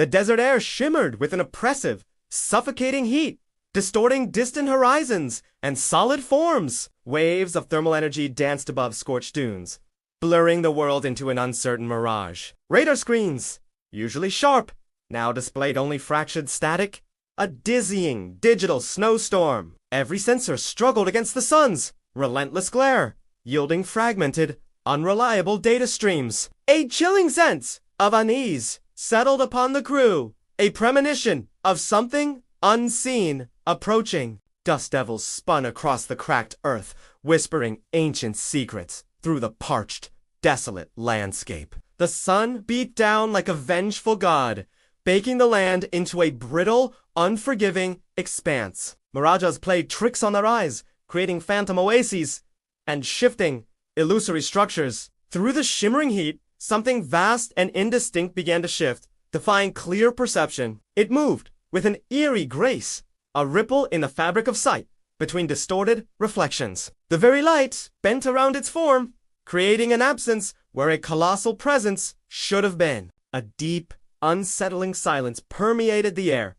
The desert air shimmered with an oppressive, suffocating heat, distorting distant horizons and solid forms. Waves of thermal energy danced above scorched dunes, blurring the world into an uncertain mirage. Radar screens, usually sharp, now displayed only fractured static. A dizzying digital snowstorm. Every sensor struggled against the sun's relentless glare, yielding fragmented, unreliable data streams. A chilling sense of unease settled upon the crew, a premonition of something unseen approaching. Dust devils spun across the cracked earth, whispering ancient secrets through the parched, desolate landscape. The sun beat down like a vengeful god, baking the land into a brittle, unforgiving expanse. Mirages played tricks on their eyes, creating phantom oases and shifting, illusory structures. Through the shimmering heat, something vast and indistinct began to shift, defying clear perception. It moved with an eerie grace, a ripple in the fabric of sight between distorted reflections. The very light bent around its form, creating an absence where a colossal presence should have been. A deep, unsettling silence permeated the air,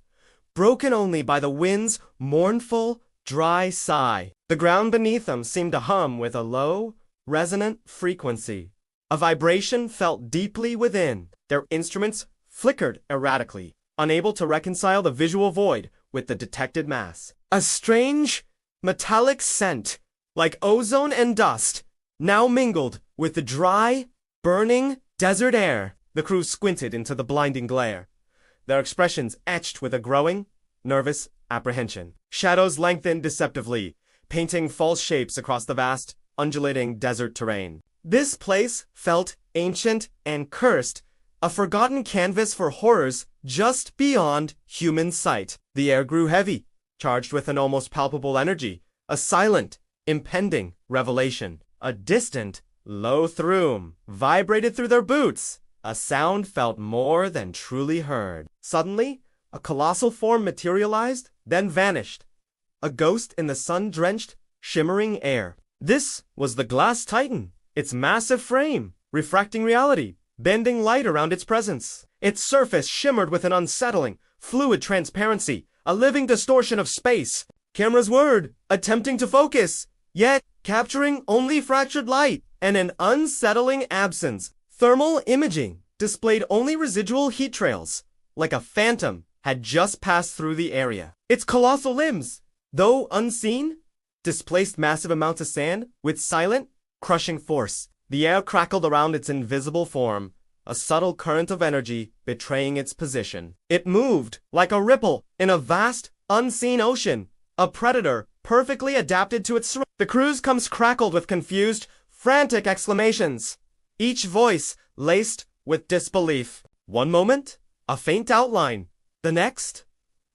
broken only by the wind's mournful, dry sigh. The ground beneath them seemed to hum with a low, resonant frequency. A vibration felt deeply within. Their instruments flickered erratically, unable to reconcile the visual void with the detected mass. A strange, metallic scent, like ozone and dust, now mingled with the dry, burning desert air. The crew squinted into the blinding glare, their expressions etched with a growing, nervous apprehension. Shadows lengthened deceptively, painting false shapes across the vast, undulating desert terrain. This place felt ancient and cursed, a forgotten canvas for horrors just beyond human sight. The air grew heavy, charged with an almost palpable energy, a silent, impending revelation. A distant, low thrum vibrated through their boots. A sound felt more than truly heard. Suddenly, a colossal form materialized, then vanished. A ghost in the sun-drenched, shimmering air. This was the glass titan, its massive frame, refracting reality, bending light around its presence. Its surface shimmered with an unsettling, fluid transparency, a living distortion of space. Cameras whirred, attempting to focus, yet capturing only fractured light and an unsettling absence. Thermal imaging displayed only residual heat trails, like a phantom had just passed through the area. Its colossal limbs, though unseen, displaced massive amounts of sand with silent, crushing force. The air crackled around its invisible form, a subtle current of energy betraying its position. It moved like a ripple in a vast, unseen ocean, a predator perfectly adapted to its surroundings. The crew's comes crackled with confused, frantic exclamations, each voice laced with disbelief. One moment, a faint outline. The next,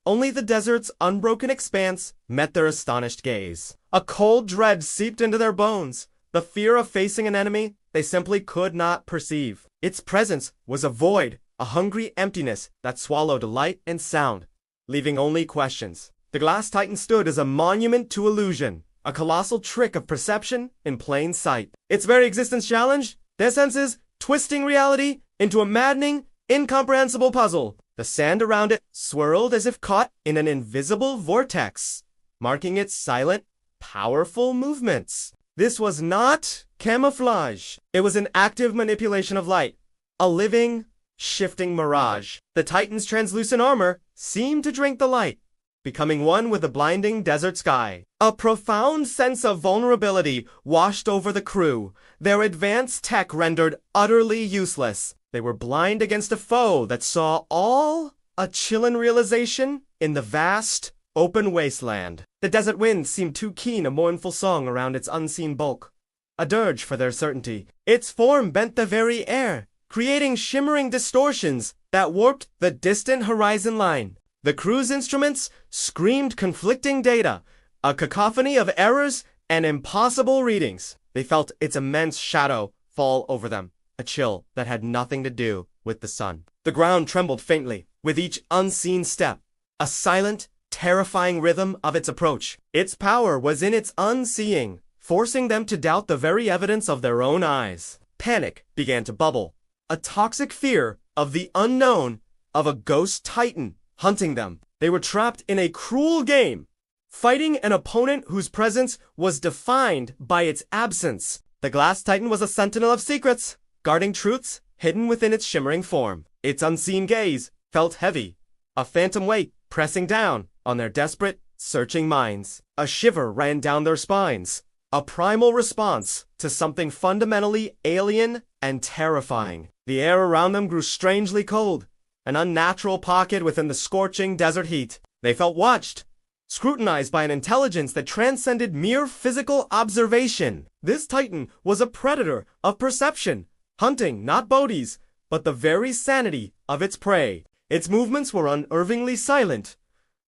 only the desert's unbroken expanse met their astonished gaze. A cold dread seeped into their bones, the fear of facing an enemy they simply could not perceive. Its presence was a void, a hungry emptiness that swallowed light and sound, leaving only questions. The glass titan stood as a monument to illusion, a colossal trick of perception in plain sight. Its very existence challenged their senses, twisting reality into a maddening, incomprehensible puzzle. The sand around it swirled as if caught in an invisible vortex, marking its silent, powerful movements. This was not camouflage. It was an active manipulation of light, a living, shifting mirage. The Titan's translucent armor seemed to drink the light, becoming one with the blinding desert sky. A profound sense of vulnerability washed over the crew, their advanced tech rendered utterly useless. They were blind against a foe that saw all, a chilling realization in the vast, open wasteland. The desert wind seemed too keen a mournful song around its unseen bulk, a dirge for their certainty. Its form bent the very air, creating shimmering distortions that warped the distant horizon line. The crew's instruments screamed conflicting data, a cacophony of errors and impossible readings. They felt its immense shadow fall over them, a chill that had nothing to do with the sun. The ground trembled faintly with each unseen step, a silent, terrifying rhythm of its approach. Its power was in its unseeing, forcing them to doubt the very evidence of their own eyes. Panic began to bubble, a toxic fear of the unknown, of a ghost titan hunting them. They were trapped in a cruel game, fighting an opponent whose presence was defined by its absence. The glass titan was a sentinel of secrets, guarding truths hidden within its shimmering form. Its unseen gaze felt heavy, a phantom weight pressing down on their desperate, searching minds. A shiver ran down their spines, a primal response to something fundamentally alien and terrifying. The air around them grew strangely cold, an unnatural pocket within the scorching desert heat. They felt watched, scrutinized by an intelligence that transcended mere physical observation. This titan was a predator of perception, hunting not bodies, but the very sanity of its prey. Its movements were unnervingly silent,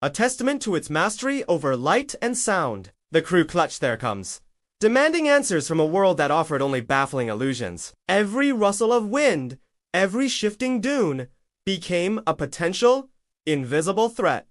a testament to its mastery over light and sound. The crew clutched their coms, demanding answers from a world that offered only baffling illusions. Every rustle of wind, every shifting dune, became a potential, invisible threat.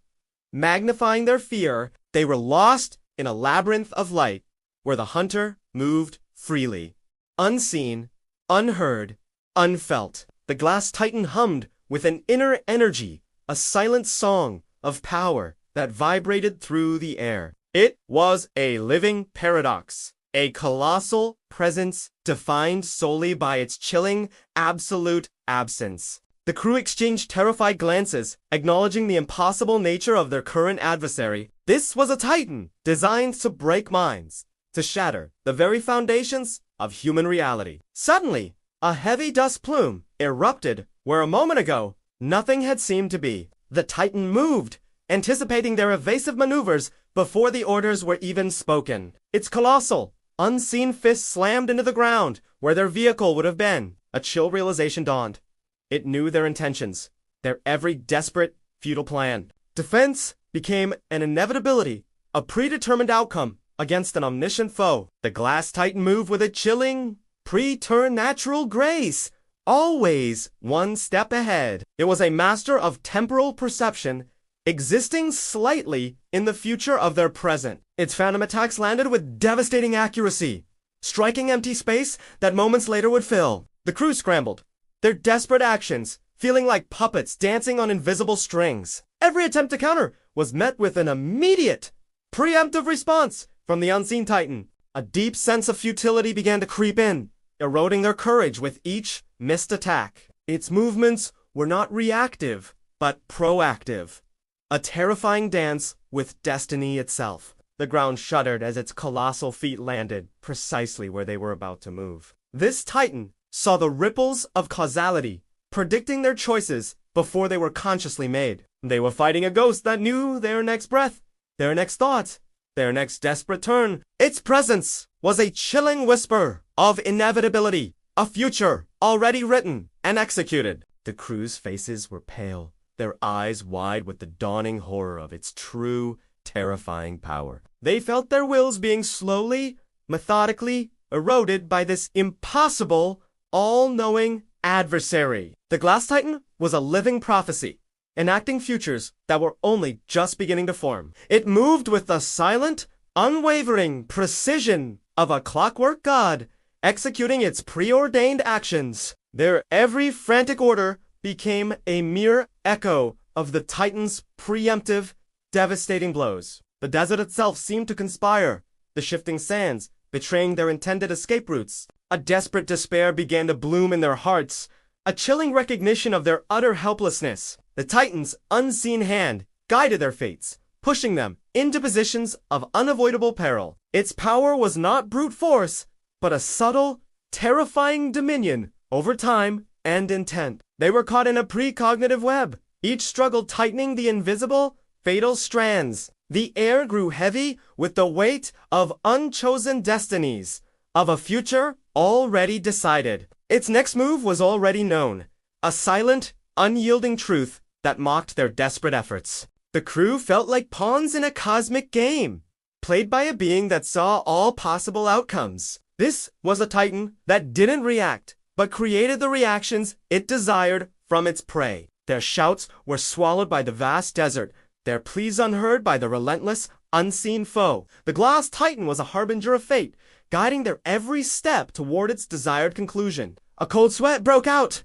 Magnifying their fear, they were lost in a labyrinth of light, where the hunter moved freely, unseen, unheard, unfelt. The glass titan hummed with an inner energy, a silent song of power that vibrated through the air. It was a living paradox, a colossal presence defined solely by its chilling, absolute absence. The crew exchanged terrified glances, acknowledging the impossible nature of their current adversary. This was a titan, designed to break minds, to shatter the very foundations of human reality. Suddenly, a heavy dust plume erupted where a moment ago, nothing had seemed to be. The titan moved, anticipating their evasive maneuvers before the orders were even spoken. Its colossal, unseen fist slammed into the ground where their vehicle would have been. A chill realization dawned. It knew their intentions, their every desperate, futile plan. Defense became an inevitability, a predetermined outcome against an omniscient foe. The glass titan moved with a chilling, preternatural grace, always one step ahead. It was a master of temporal perception, existing slightly in the future of their present. Its phantom attacks landed with devastating accuracy, striking empty space that moments later would fill. The crew scrambled, their desperate actions feeling like puppets dancing on invisible strings. Every attempt to counter was met with an immediate, preemptive response from the unseen titan. A deep sense of futility began to creep in, eroding their courage with each missed attack. Its movements were not reactive, but proactive. A terrifying dance with destiny itself. The ground shuddered as its colossal feet landed precisely where they were about to move. This titan saw the ripples of causality, predicting their choices before they were consciously made. They were fighting a ghost that knew their next breath, their next thought, their next desperate turn. Its presence was a chilling whisper of inevitability, a future already written and executed. The crew's faces were pale, their eyes wide with the dawning horror of its true, terrifying power. They felt their wills being slowly, methodically eroded by this impossible, all-knowing adversary. The glass titan was a living prophecy, enacting futures that were only just beginning to form. It moved with the silent, unwavering precision of a clockwork god, executing its preordained actions. Their every frantic order became a mere echo of the titan's preemptive, devastating blows. The desert itself seemed to conspire, the shifting sands betraying their intended escape routes. A desperate despair began to bloom in their hearts, a chilling recognition of their utter helplessness. The titan's unseen hand guided their fates, pushing them into positions of unavoidable peril. Its power was not brute force, but a subtle, terrifying dominion over time and intent. They were caught in a precognitive web, each struggle tightening the invisible, fatal strands. The air grew heavy with the weight of unchosen destinies, of a future already decided. Its next move was already known, a silent, unyielding truth that mocked their desperate efforts. The crew felt like pawns in a cosmic game, played by a being that saw all possible outcomes. This was a titan that didn't react, but created the reactions it desired from its prey. Their shouts were swallowed by the vast desert, their pleas unheard by the relentless, unseen foe. The glass titan was a harbinger of fate, guiding their every step toward its desired conclusion. A cold sweat broke out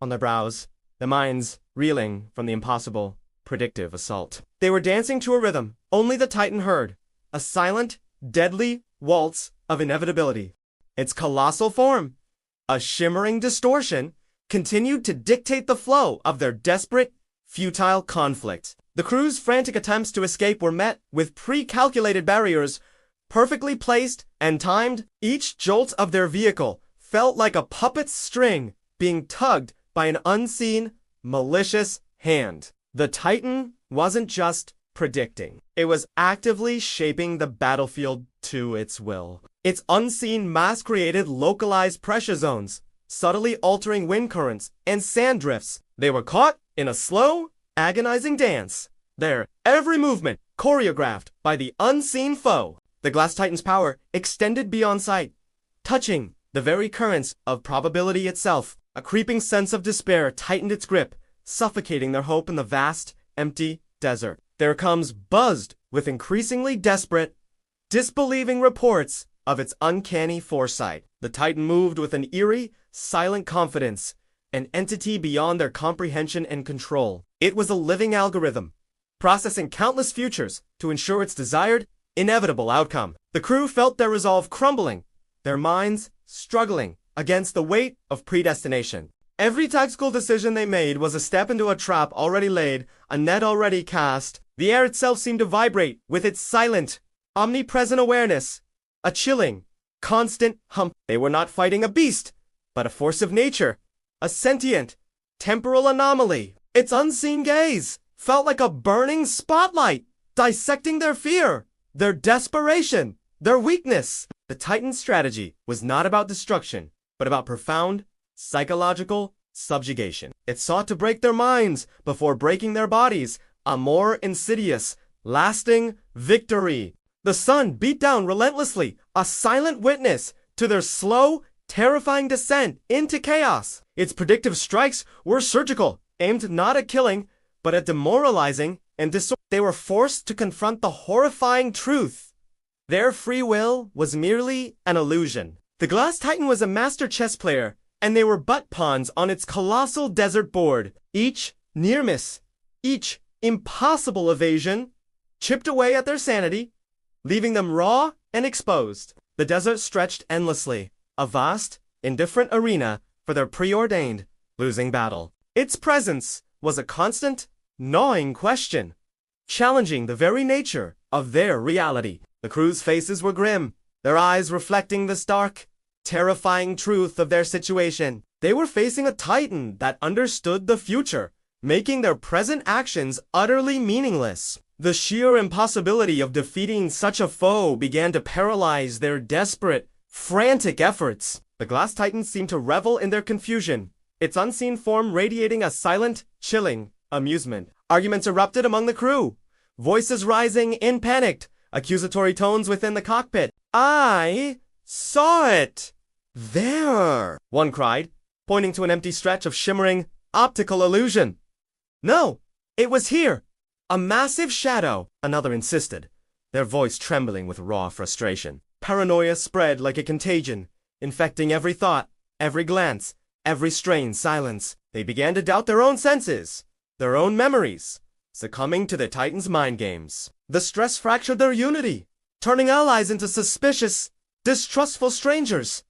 on their brows, their minds reeling from the impossible, predictive assault. They were dancing to a rhythm only the Titan heard, a silent, deadly waltz of inevitability. Its colossal form, a shimmering distortion, continued to dictate the flow of their desperate, futile conflict. The crew's frantic attempts to escape were met with pre-calculated barriers, perfectly placed and timed. Each jolt of their vehicle felt like a puppet's string being tugged by an unseen, malicious hand. The Titan wasn't just predicting. It was actively shaping the battlefield to its will. Its unseen mass-created localized pressure zones, subtly altering wind currents and sand drifts. They were caught in a slow, agonizing dance. Their every movement choreographed by the unseen foe. The Glass Titan's power extended beyond sight, touching the very currents of probability itself. A creeping sense of despair tightened its grip, suffocating their hope in the vast, empty desert. Their comms buzzed with increasingly desperate, disbelieving reports of its uncanny foresight. The Titan moved with an eerie, silent confidence, an entity beyond their comprehension and control. It was a living algorithm, processing countless futures to ensure its desired, inevitable outcome. The crew felt their resolve crumbling, their minds struggling against the weight of predestination. Every tactical decision they made was a step into a trap already laid, a net already cast. The air itself seemed to vibrate with its silent, omnipresent awareness, a chilling, constant hum. They were not fighting a beast, but a force of nature, a sentient, temporal anomaly. Its unseen gaze felt like a burning spotlight, dissecting their fear, their desperation, their weakness. The Titan's strategy was not about destruction, but about profound, psychological subjugation. It sought to break their minds before breaking their bodies, a more insidious, lasting victory. The sun beat down relentlessly, a silent witness to their slow, terrifying descent into chaos. Its predictive strikes were surgical, aimed not at killing, but at demoralizing and disorienting. They were forced to confront the horrifying truth. Their free will was merely an illusion. The Glass Titan was a master chess player, and they were but pawns on its colossal desert board. Each near miss, each impossible evasion, chipped away at their sanity, leaving them raw and exposed. The desert stretched endlessly, a vast, indifferent arena for their preordained losing battle. Its presence was a constant, gnawing question, challenging the very nature of their reality. The crew's faces were grim, their eyes reflecting the stark, terrifying truth of their situation. They were facing a Titan that understood the future, making their present actions utterly meaningless. The sheer impossibility of defeating such a foe began to paralyze their desperate, frantic efforts. The Glass Titan seemed to revel in their confusion, its unseen form radiating a silent, chilling amusement. Arguments erupted among the crew, voices rising in panicked, accusatory tones within the cockpit. "I saw it! There!" one cried, pointing to an empty stretch of shimmering, optical illusion. "No, it was here! A massive shadow," another insisted, their voice trembling with raw frustration. Paranoia spread like a contagion, infecting every thought, every glance, every strained silence. They began to doubt their own senses, their own memories, succumbing to the Titan's mind games. The stress fractured their unity, turning allies into suspicious, distrustful strangers.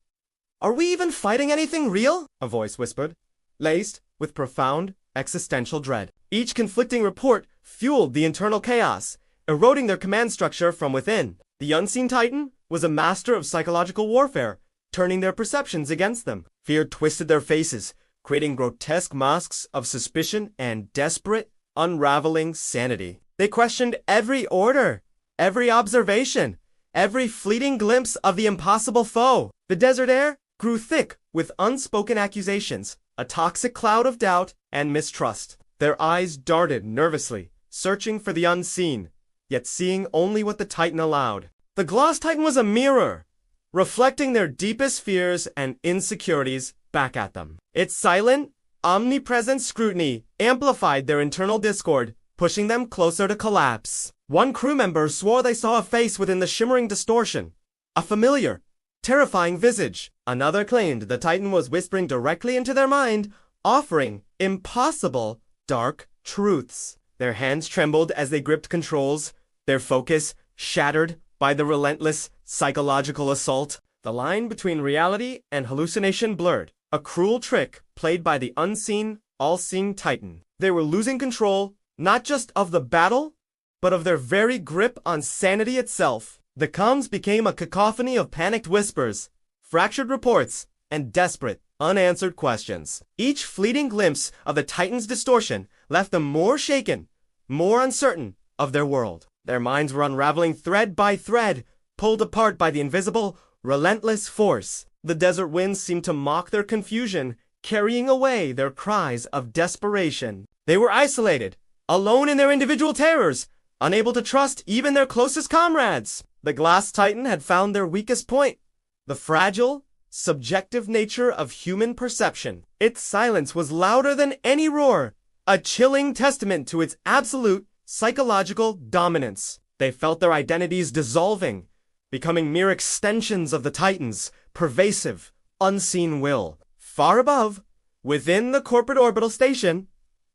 "Are we even fighting anything real?" a voice whispered, laced with profound existential dread. Each conflicting report fueled the internal chaos, eroding their command structure from within. The unseen Titan was a master of psychological warfare, turning their perceptions against them. Fear twisted their faces, creating grotesque masks of suspicion and desperate, unraveling sanity. They questioned every order, every observation, every fleeting glimpse of the impossible foe. The desert air grew thick with unspoken accusations, a toxic cloud of doubt and mistrust. Their eyes darted nervously, searching for the unseen, yet seeing only what the Titan allowed. The Glass Titan was a mirror, reflecting their deepest fears and insecurities back at them. Its silent, omnipresent scrutiny amplified their internal discord, pushing them closer to collapse. One crew member swore they saw a face within the shimmering distortion, a familiar, terrifying visage. Another claimed the Titan was whispering directly into their mind, offering impossible, dark truths. Their hands trembled as they gripped controls, their focus shattered by the relentless psychological assault. The line between reality and hallucination blurred, a cruel trick played by the unseen, all-seeing Titan. They were losing control, not just of the battle, but of their very grip on sanity itself. The comms became a cacophony of panicked whispers, fractured reports, and desperate, unanswered questions. Each fleeting glimpse of the Titan's distortion left them more shaken, more uncertain of their world. Their minds were unraveling thread by thread, pulled apart by the invisible, relentless force. The desert winds seemed to mock their confusion, carrying away their cries of desperation. They were isolated, alone in their individual terrors, unable to trust even their closest comrades. The glass Titan had found their weakest point, the fragile, subjective nature of human perception. Its silence was louder than any roar, a chilling testament to its absolute psychological dominance. They felt their identities dissolving, becoming mere extensions of the Titan's pervasive, unseen will. Far above, within the corporate orbital station,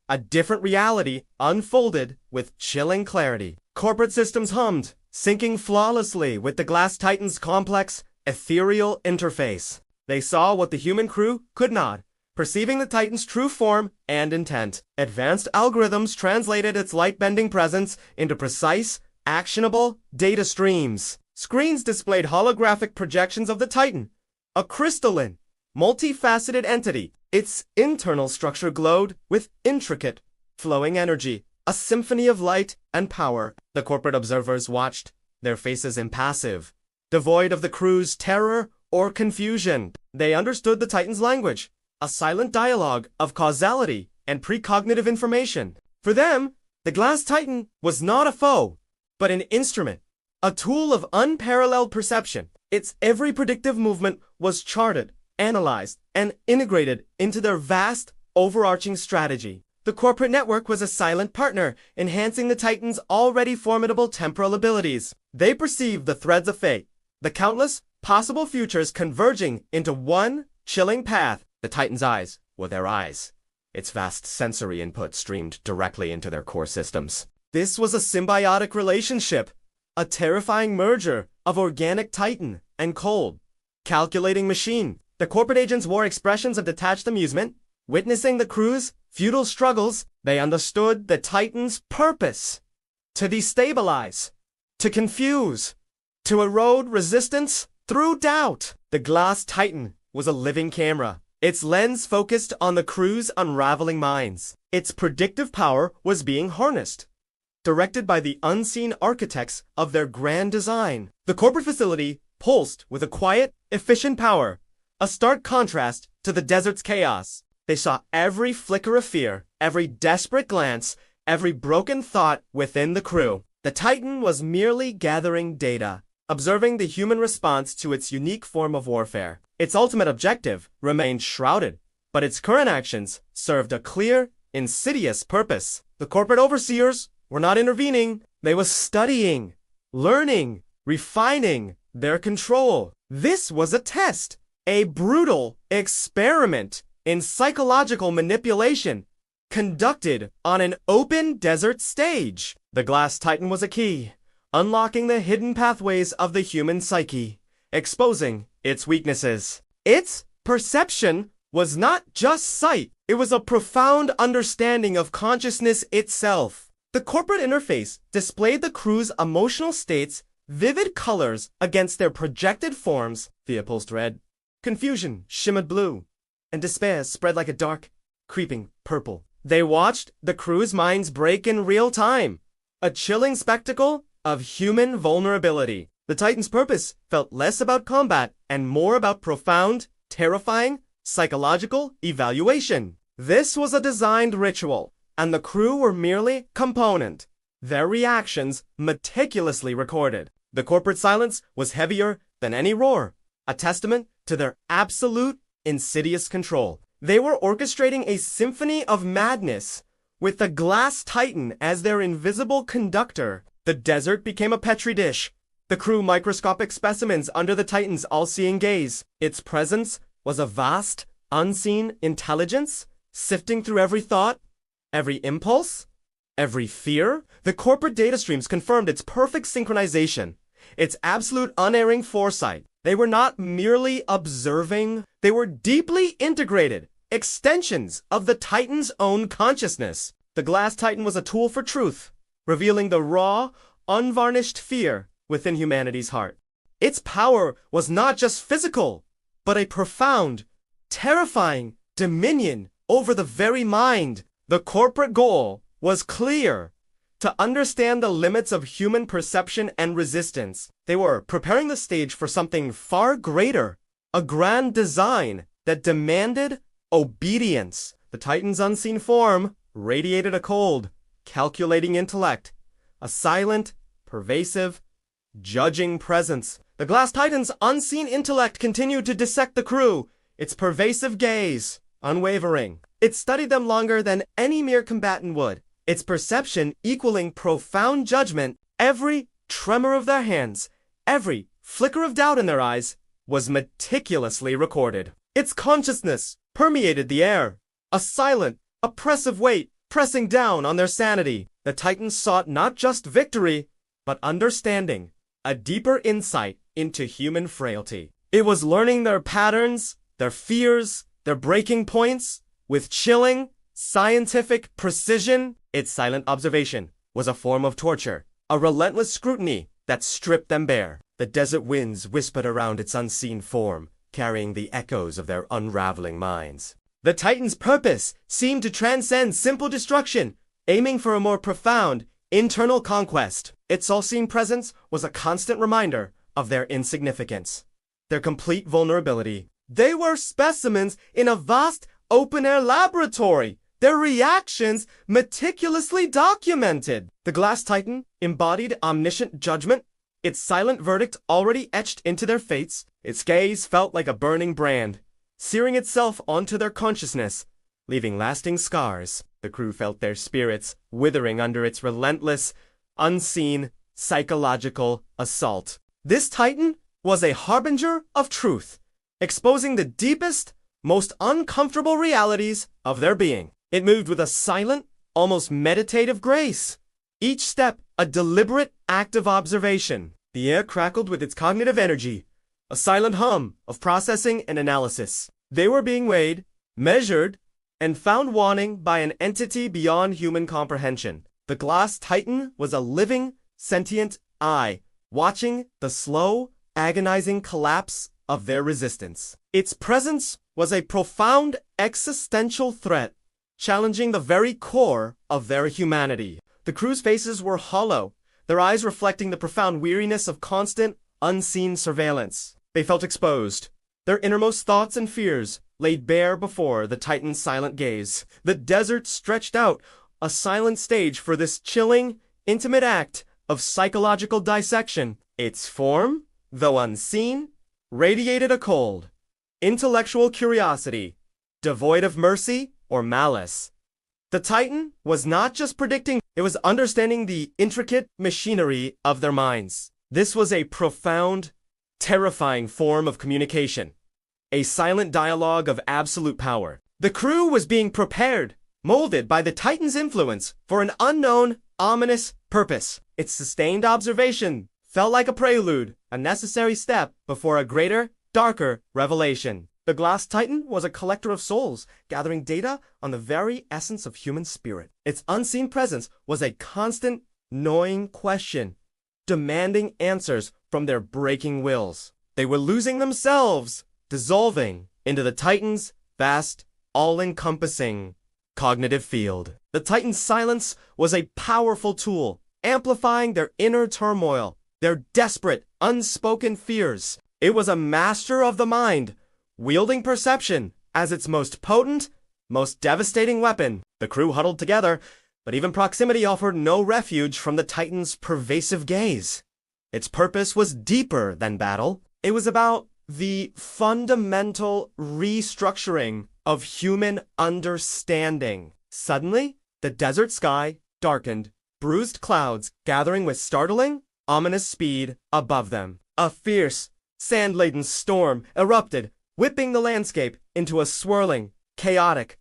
a different reality unfolded with chilling clarity. Corporate systems hummed, syncing flawlessly with the glass Titan's complex, ethereal interface. They saw what the human crew could not, perceiving the Titan's true form and intent. Advanced algorithms translated its light-bending presence into precise, actionable data streams. Screens displayed holographic projections of the Titan, a crystalline, multifaceted entity. Its internal structure glowed with intricate, flowing energy, a symphony of light and power. The corporate observers watched, their faces impassive, devoid of the crew's terror or confusion. They understood the Titan's language, a silent dialogue of causality and precognitive information. For them, the glass Titan was not a foe, but an instrument, a tool of unparalleled perception. Its every predictive movement was charted, analyzed, and integrated into their vast, overarching strategy. The corporate network was a silent partner, enhancing the Titan's already formidable temporal abilities. They perceived the threads of fate, the countless possible futures converging into one chilling path. The Titan's eyes were their eyes. Its vast sensory input streamed directly into their core systems. This was a symbiotic relationship, a terrifying merger of organic Titan and cold, calculating machine. The corporate agents wore expressions of detached amusement, witnessing the crew's futile struggles. They understood the Titan's purpose: to destabilize, to confuse, to erode resistance through doubt. The glass Titan was a living camera, its lens focused on the crew's unraveling minds. Its predictive power was being harnessed, directed by the unseen architects of their grand design. The corporate facility pulsed with a quiet, efficient power, a stark contrast to the desert's chaos. They saw every flicker of fear, every desperate glance, every broken thought within the crew. The Titan was merely gathering data, observing the human response to its unique form of warfare. Its ultimate objective remained shrouded, but its current actions served a clear, insidious purpose. The corporate overseers were not intervening. They were studying, learning, refining their control. This was a test, a brutal experiment in psychological manipulation conducted on an open desert stage. The glass Titan was a key, unlocking the hidden pathways of the human psyche, exposing its weaknesses. Its perception was not just sight, it was a profound understanding of consciousness itself. The corporate interface displayed the crew's emotional states, vivid colors against their projected forms. Fear pulsed red, confusion shimmered blue, and despair spread like a dark, creeping purple. They watched the crew's minds break in real time, a chilling spectacle of human vulnerability. The Titan's purpose felt less about combat and more about profound, terrifying, psychological evaluation. This was a designed ritual, and the crew were merely component, their reactions meticulously recorded. The corporate silence was heavier than any roar, a testament to their absolute, insidious control. They were orchestrating a symphony of madness, with the glass Titan as their invisible conductor. The desert became a petri dish, the crew microscopic specimens under the Titan's all-seeing gaze. Its presence was a vast, unseen intelligence, sifting through every thought, Every impulse, every fear, the corporate data streams confirmed its perfect synchronization, its absolute unerring foresight. They were not merely observing, they were deeply integrated extensions of the Titan's own consciousness. The Glass Titan was a tool for truth, revealing the raw, unvarnished fear within humanity's heart. Its power was not just physical, but a profound, terrifying dominion over the very mind. The corporate goal was clear: to understand the limits of human perception and resistance. They were preparing the stage for something far greater, a grand design that demanded obedience. The Titan's unseen form radiated a cold, calculating intellect, a silent, pervasive, judging presence. The Glass Titan's unseen intellect continued to dissect the crew, its pervasive gaze unwavering. It studied them longer than any mere combatant would, its perception equaling profound judgment. Every tremor of their hands, every flicker of doubt in their eyes was meticulously recorded. Its consciousness permeated the air, a silent, oppressive weight pressing down on their sanity. The Titans sought not just victory, but understanding, a deeper insight into human frailty. It was learning their patterns, their fears, their breaking points, with chilling, scientific precision. Its silent observation was a form of torture, a relentless scrutiny that stripped them bare. The desert winds whispered around its unseen form, carrying the echoes of their unraveling minds. The Titan's purpose seemed to transcend simple destruction, aiming for a more profound, internal conquest. Its all-seeing presence was a constant reminder of their insignificance, their complete vulnerability. They were specimens in a vast, open-air laboratory, their reactions meticulously documented. The Glass Titan embodied omniscient judgment, its silent verdict already etched into their fates. Its gaze felt like a burning brand, searing itself onto their consciousness, leaving lasting scars. The crew felt their spirits withering under its relentless, unseen, psychological assault. This Titan was a harbinger of truth, exposing the deepest, most uncomfortable realities of their being. It moved with a silent, almost meditative grace, each step a deliberate act of observation. The air crackled with its cognitive energy, a silent hum of processing and analysis. They were being weighed, measured, and found wanting by an entity beyond human comprehension. The Glass Titan was a living, sentient eye, watching the slow, agonizing collapse of their resistance. Its presence was a profound existential threat, challenging the very core of their humanity. The crew's faces were hollow, their eyes reflecting the profound weariness of constant, unseen surveillance. They felt exposed, their innermost thoughts and fears laid bare before the Titan's silent gaze. The desert stretched out, a silent stage for this chilling, intimate act of psychological dissection. Its form, though unseen, radiated a cold, intellectual curiosity, devoid of mercy or malice. The Titan was not just predicting, it was understanding the intricate machinery of their minds. This was a profound, terrifying form of communication, a silent dialogue of absolute power. The crew was being prepared, molded by the Titan's influence for an unknown, ominous purpose. Its sustained observation felt like a prelude, a necessary step before a greater, darker revelation. The Glass Titan was a collector of souls, gathering data on the very essence of human spirit. Its unseen presence was a constant, gnawing question, demanding answers from their breaking wills. They were losing themselves, dissolving into the Titan's vast, all-encompassing cognitive field. The Titan's silence was a powerful tool, amplifying their inner turmoil, their desperate, unspoken fears. It was a master of the mind, wielding perception as its most potent, most devastating weapon. The crew huddled together, but even proximity offered no refuge from the Titan's pervasive gaze. Its purpose was deeper than battle. It was about the fundamental restructuring of human understanding. Suddenly, the desert sky darkened, bruised clouds gathering with startling, ominous speed above them. A fierce, sand-laden storm erupted, whipping the landscape into a swirling, chaotic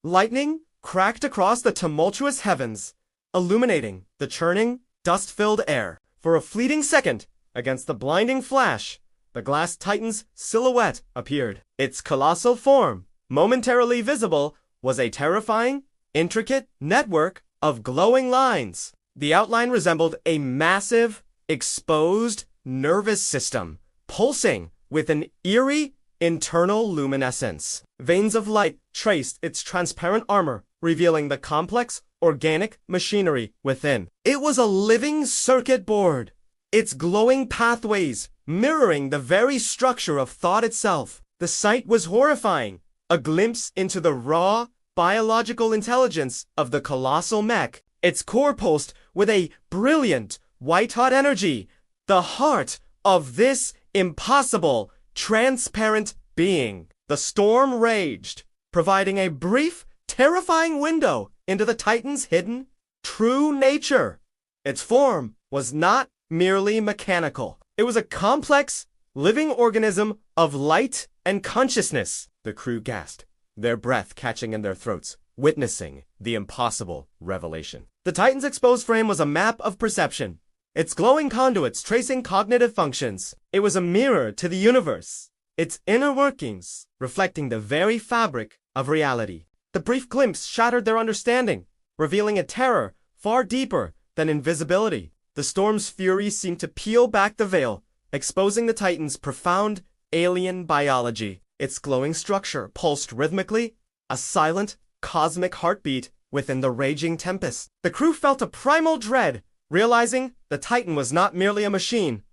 lightning cracked across the tumultuous heavens, illuminating the churning, dust-filled air. For a fleeting second, against the blinding flash, the glass titan's silhouette appeared. Its colossal form, momentarily visible, was a terrifying, intricate network of glowing lines. The outline resembled a massive, exposed nervous system, pulsing with an eerie internal luminescence. Veins of light traced its transparent armor, revealing the complex, organic machinery within. It was a living circuit board, its glowing pathways mirroring the very structure of thought itself. The sight was horrifying, a glimpse into the raw, biological intelligence of the colossal mech. Its core pulsed with a brilliant, white-hot energy, the heart of this impossible, transparent being. The storm raged, providing a brief, terrifying window into the Titan's hidden, true nature. Its form was not merely mechanical. It was a complex, living organism of light and consciousness. The crew gasped, their breath catching in their throats, witnessing the impossible revelation. The Titan's exposed frame was a map of perception, its glowing conduits tracing cognitive functions. It was a mirror to the universe, its inner workings reflecting the very fabric of reality. The brief glimpse shattered their understanding, revealing a terror far deeper than invisibility. The storm's fury seemed to peel back the veil, exposing the Titan's profound alien biology. Its glowing structure pulsed rhythmically, a silent, cosmic heartbeat within the raging tempest. The crew felt a primal dread, realizing the Titan was not merely a machine,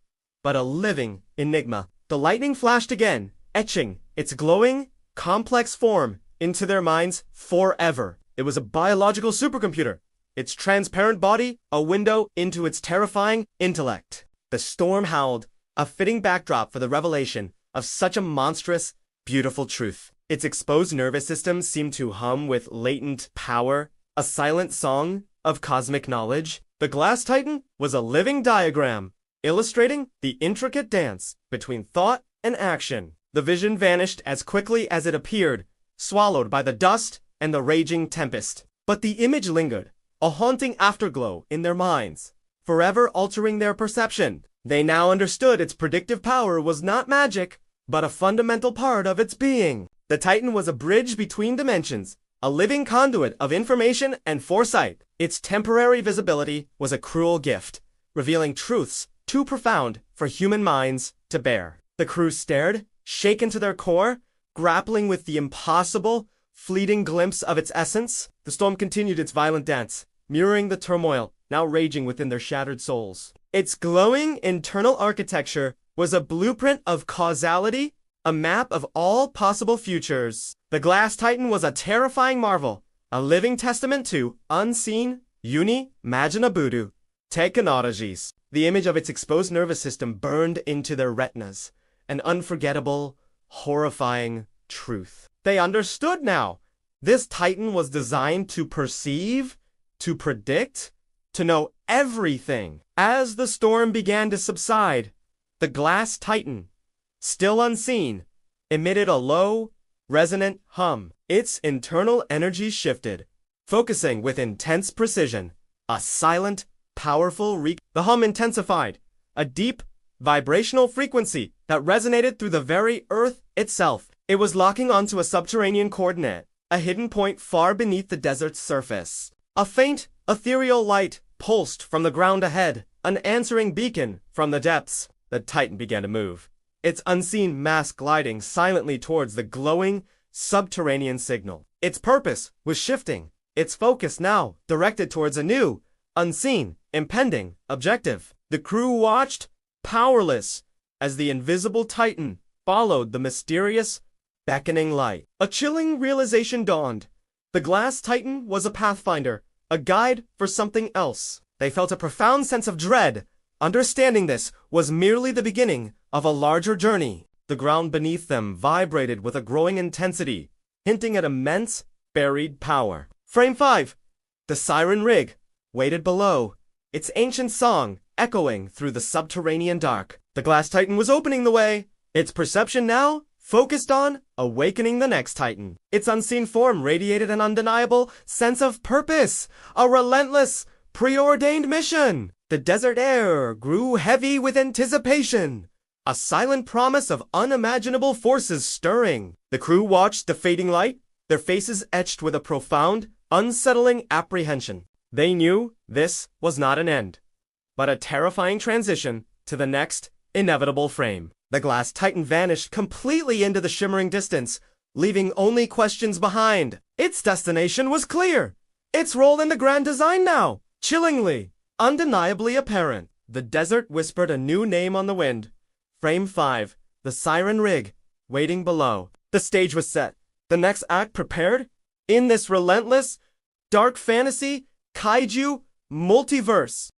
but a living enigma. The lightning flashed again, etching its glowing, complex form into their minds forever. It was a biological supercomputer, its transparent body a window into its terrifying intellect. The storm howled, a fitting backdrop for the revelation of such a monstrous, beautiful truth. Its exposed nervous system seemed to hum with latent power, a silent song of cosmic knowledge. The glass titan was a living diagram, illustrating the intricate dance between thought and action. The vision vanished as quickly as it appeared, swallowed by the dust and the raging tempest. But the image lingered, a haunting afterglow in their minds, forever altering their perception. They now understood its predictive power was not magic, but a fundamental part of its being. The Titan was a bridge between dimensions, a living conduit of information and foresight. Its temporary visibility was a cruel gift, revealing truths too profound for human minds to bear. The crew stared, shaken to their core, grappling with the impossible, fleeting glimpse of its essence. The storm continued its violent dance, mirroring the turmoil now raging within their shattered souls. Its glowing internal architecture was a blueprint of causality, a map of all possible futures. The glass titan was a terrifying marvel, a living testament to unseen inevitability technologies. The image of its exposed nervous system burned into their retinas, an unforgettable, horrifying truth. They understood now. This titan was designed to perceive, to predict, to know everything. As the storm began to subside, the glass titan, still unseen, emitted a low, resonant hum. Its internal energy shifted, focusing with intense precision. A silent, powerful The hum intensified, a deep, vibrational frequency that resonated through the very earth itself. It was locking onto a subterranean coordinate, a hidden point far beneath the desert's surface. A faint, ethereal light pulsed from the ground ahead, an answering beacon from the depths. The titan began to move, its unseen mass gliding silently towards the glowing, subterranean signal. Its purpose was shifting, its focus now directed towards a new, unseen, impending objective. The crew watched, powerless, as the invisible titan followed the mysterious, beckoning light. A chilling realization dawned. The glass titan was a pathfinder, a guide for something else. They felt a profound sense of dread. Understanding this was merely the beginning of a larger journey. The ground beneath them vibrated with a growing intensity, hinting at immense, buried power. Frame 5. The siren rig waited below, its ancient song echoing through the subterranean dark. The glass titan was opening the way, its perception now focused on awakening the next Titan. Its unseen form radiated an undeniable sense of purpose, a relentless, preordained mission. The desert air grew heavy with anticipation, a silent promise of unimaginable forces stirring. The crew watched the fading light, their faces etched with a profound, unsettling apprehension. They knew this was not an end, but a terrifying transition to the next inevitable frame. The glass titan vanished completely into the shimmering distance, leaving only questions behind. Its destination was clear. Its role in the grand design now, chillingly, undeniably apparent. The desert whispered a new name on the wind. Frame 5, the siren rig, waiting below. The stage was set. The next act prepared. In this relentless, dark fantasy, kaiju, multiverse.